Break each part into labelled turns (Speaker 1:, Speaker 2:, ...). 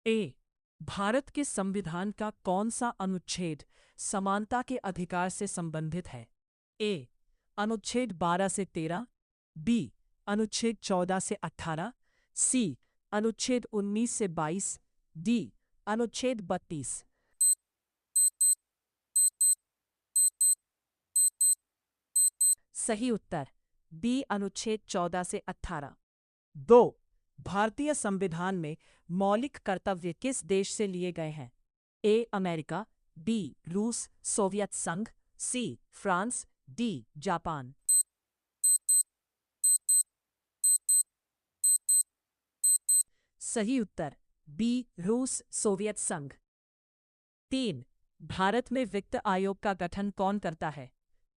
Speaker 1: ए। भारत के संविधान का कौन सा अनुच्छेद समानता के अधिकार से संबंधित है? ए। अनुच्छेद 12 से 13, बी। अनुच्छेद 14 से 18, सी। अनुच्छेद 19 से 22, डी। अनुच्छेद 32। सही उत्तर बी। अनुच्छेद 14 से 18। 2। भारतीय संविधान में मौलिक कर्तव्य किस देश से लिए गए हैं? ए। America, B. रूस, सोवियत संघ, सी। France, D. जापान। सही उत्तर बी। रूस, सोवियत संघ। 3। भारत में वित्त आयोग का गठन कौन करता है?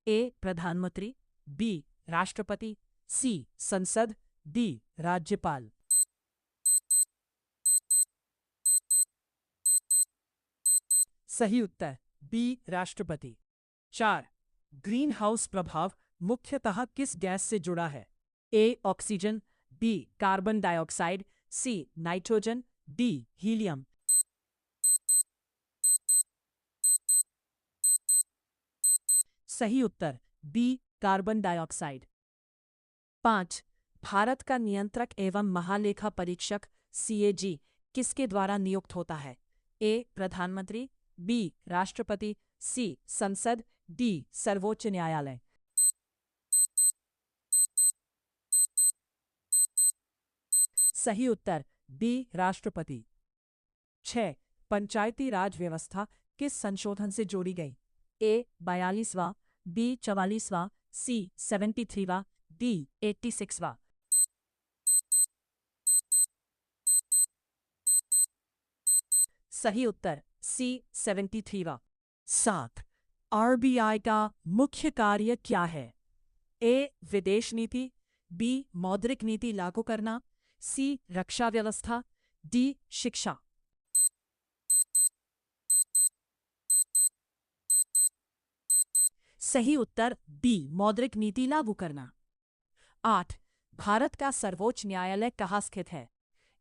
Speaker 1: ए। प्रधानमंत्री, बी। राष्ट्रपति, सी। संसद, डी। राज्यपाल। सही उत्तर बी। राष्ट्रपति। 4। ग्रीन हाउस प्रभाव मुख्यतः किस गैस से जुड़ा है? A. Oxygen, B. Carbon dioxide, C. Nitrogen, D. Helium. सही उत्तर बी। Carbon dioxide. 5। भारत का नियंत्रक एवं महालेखा परीक्षक सीएजी किसके द्वारा नियुक्त होता है? ए। प्रधानमंत्री, बी। राष्ट्रपति, सी। संसद, डी। सर्वोच्च न्यायालय। सही उत्तर बी। राष्ट्रपति। 6। पंचायती राज व्यवस्था किस संशोधन से जोड़ी गई? ए। 42वां, बी। 44वां, सी। 73वां, डी। 86वां। सही उत्तर सी। 73वां। 7। आरबीआई का मुख्य कार्य क्या है? ए। विदेश नीति, बी। मौद्रिक नीति लागू करना, सी। रक्षा व्यवस्था, डी। शिक्षा। सही उत्तर बी। मौद्रिक नीति लागू करना। 8। भारत का सर्वोच्च न्यायालय कहाँ स्थित है?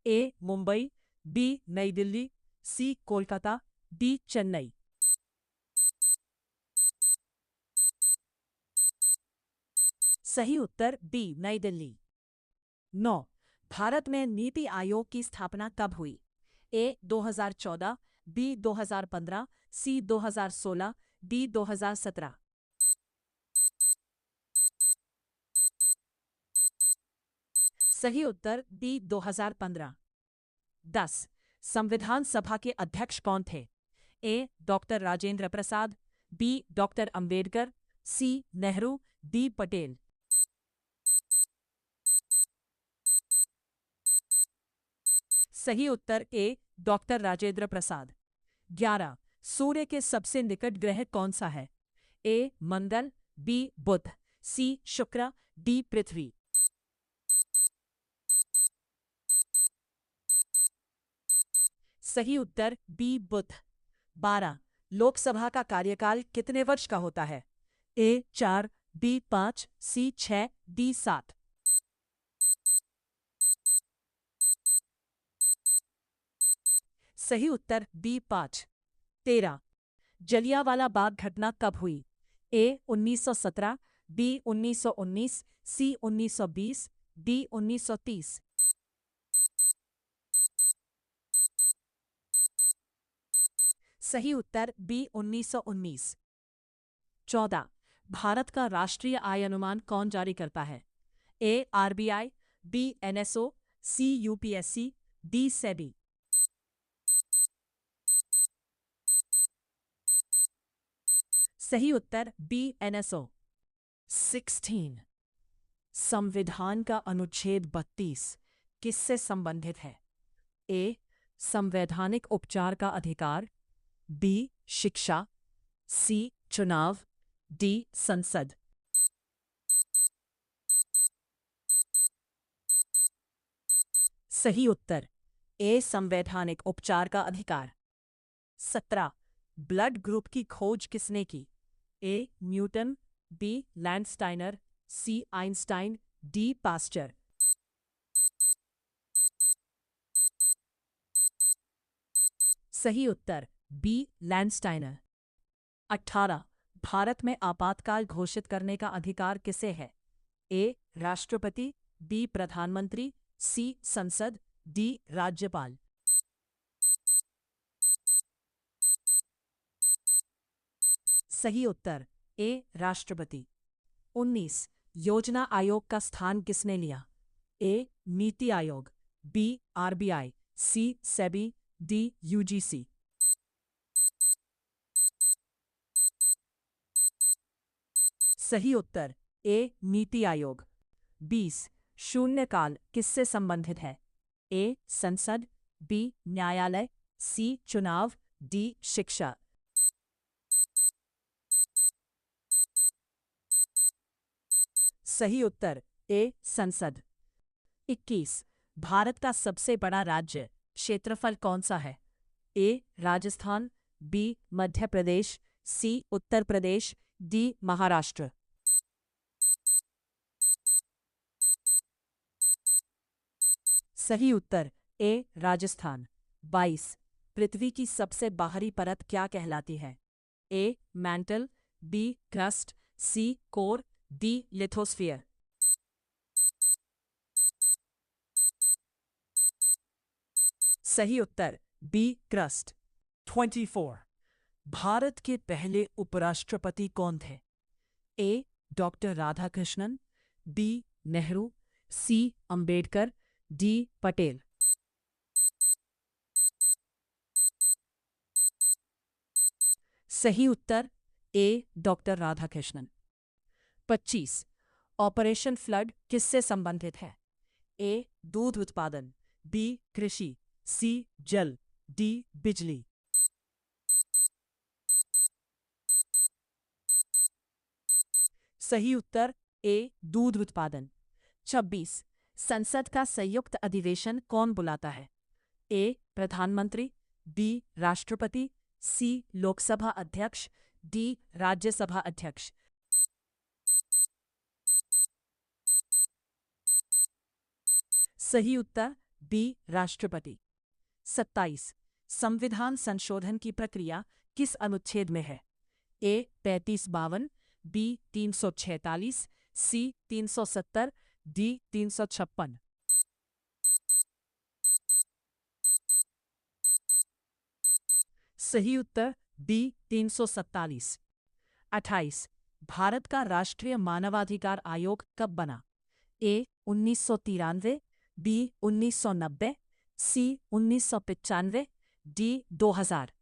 Speaker 1: ए। मुंबई, बी। नई दिल्ली, सी। कोलकाता, डी। चेन्नई। सही उत्तर बी। नई दिल्ली। 9। भारत में नीति आयोग की स्थापना कब हुई? ए। 2014, बी। 2015, सी। 2016, डी। 2017। सही उत्तर बी। 2015। 10। संविधान सभा के अध्यक्ष कौन थे? ए। Doctor Rajendra Prasad, B. Doctor Ambedkar, सी। नेहरू, डी। पटेल। सही उत्तर ए। डॉक्टर राजेंद्र प्रसाद। 11। सूर्य के सबसे निकट ग्रह कौन सा है? ए। मंगल, बी। बुध, सी। शुक्र, डी। पृथ्वी। सही उत्तर बी। बुध। 12। लोकसभा का कार्यकाल कितने वर्ष का होता है? ए। 4, बी। 5, सी। 6, डी। 7। सही उत्तर बी। 5। 13। जलियांवाला बाग घटना कब हुई? ए। 1917, बी। 1919, सी। 1920, डी। 1930। सही उत्तर बी। 1919। 14। भारत का राष्ट्रीय आय अनुमान कौन जारी करता है? A. RBI, B. NSO, C. UPSC, D. SEBI. सही उत्तर बी। एनएसओ। 16। संविधान का अनुच्छेद 32 किससे संबंधित है? ए। संवैधानिक उपचार का अधिकार, बी। शिक्षा, सी। चुनाव, डी। संसद। सही उत्तर ए। संवैधानिक उपचार का अधिकार। 17। ब्लड ग्रुप की खोज किसने की? A. Newton, B. Landsteiner, C. Einstein, D. Pasteur. सही उत्तर बी लैंडस्टाइनर। 18 भारत में आपातकाल घोषित करने का अधिकार किसे है? ए राष्ट्रपति, बी प्रधानमंत्री, सी संसद, डी राज्यपाल। सही उत्तर ए राष्ट्रपति। 19 योजना आयोग का स्थान किसने लिया? ए नीति आयोग, बी आरबीआई, सी सेबी, डी यूजीसी। सही उत्तर ए नीति आयोग। 20 शून्यकाल किससे संबंधित है? ए संसद, बी न्यायालय, सी चुनाव, डी शिक्षा। सही उत्तर ए संसद। 21 भारत का सबसे बड़ा राज्य क्षेत्रफल कौन सा है? ए राजस्थान, बी मध्य प्रदेश, सी उत्तर प्रदेश, डी महाराष्ट्र। सही उत्तर ए राजस्थान। 22 पृथ्वी की सबसे बाहरी परत क्या कहलाती है? ए मैंटल, बी क्रस्ट, सी कोर, डी लिथोस्फीयर। सही उत्तर बी क्रस्ट। 24 भारत के पहले उपराष्ट्रपति कौन थे? ए डॉक्टर राधाकृष्णन, बी नेहरू, सी अंबेडकर, डी पटेल। सही उत्तर ए डॉक्टर राधाकृष्णन। 25 ऑपरेशन फ्लड किससे संबंधित है? ए दूध उत्पादन, बी कृषि, सी जल, डी बिजली। सही उत्तर ए दूध उत्पादन। 26 संसद का संयुक्त अधिवेशन कौन बुलाता है? ए प्रधानमंत्री, बी राष्ट्रपति, सी लोकसभा अध्यक्ष, डी राज्यसभा अध्यक्ष। सही उत्तर बी राष्ट्रपति। 27 संविधान संशोधन की प्रक्रिया किस अनुच्छेद में है? ए 3552, बी 346, सी 370, डी 356। सही उत्तर बी 347। 28 भारत का राष्ट्रीय मानवाधिकार आयोग कब बना? ए 1993, बी 1990, सी 1995, डी 2000।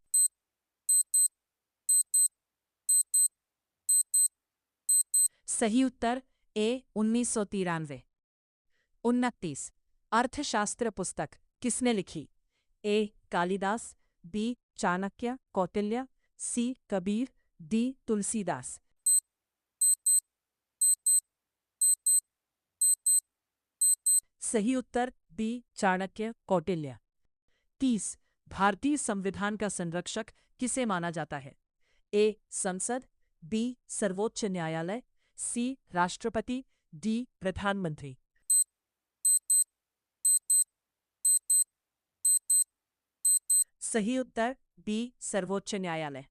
Speaker 1: सही उत्तर ए 1993। 29 अर्थशास्त्र पुस्तक किसने लिखी? ए कालिदास, बी चाणक्य कौटिल्य, सी कबीर, डी तुलसीदास। सही उत्तर बी चाणक्य कौटिल्य। 30 भारतीय संविधान का संरक्षक किसे माना जाता है? ए संसद, बी सर्वोच्च न्यायालय, सी राष्ट्रपति, डी प्रधानमंत्री। सही उत्तर बी सर्वोच्च न्यायालय।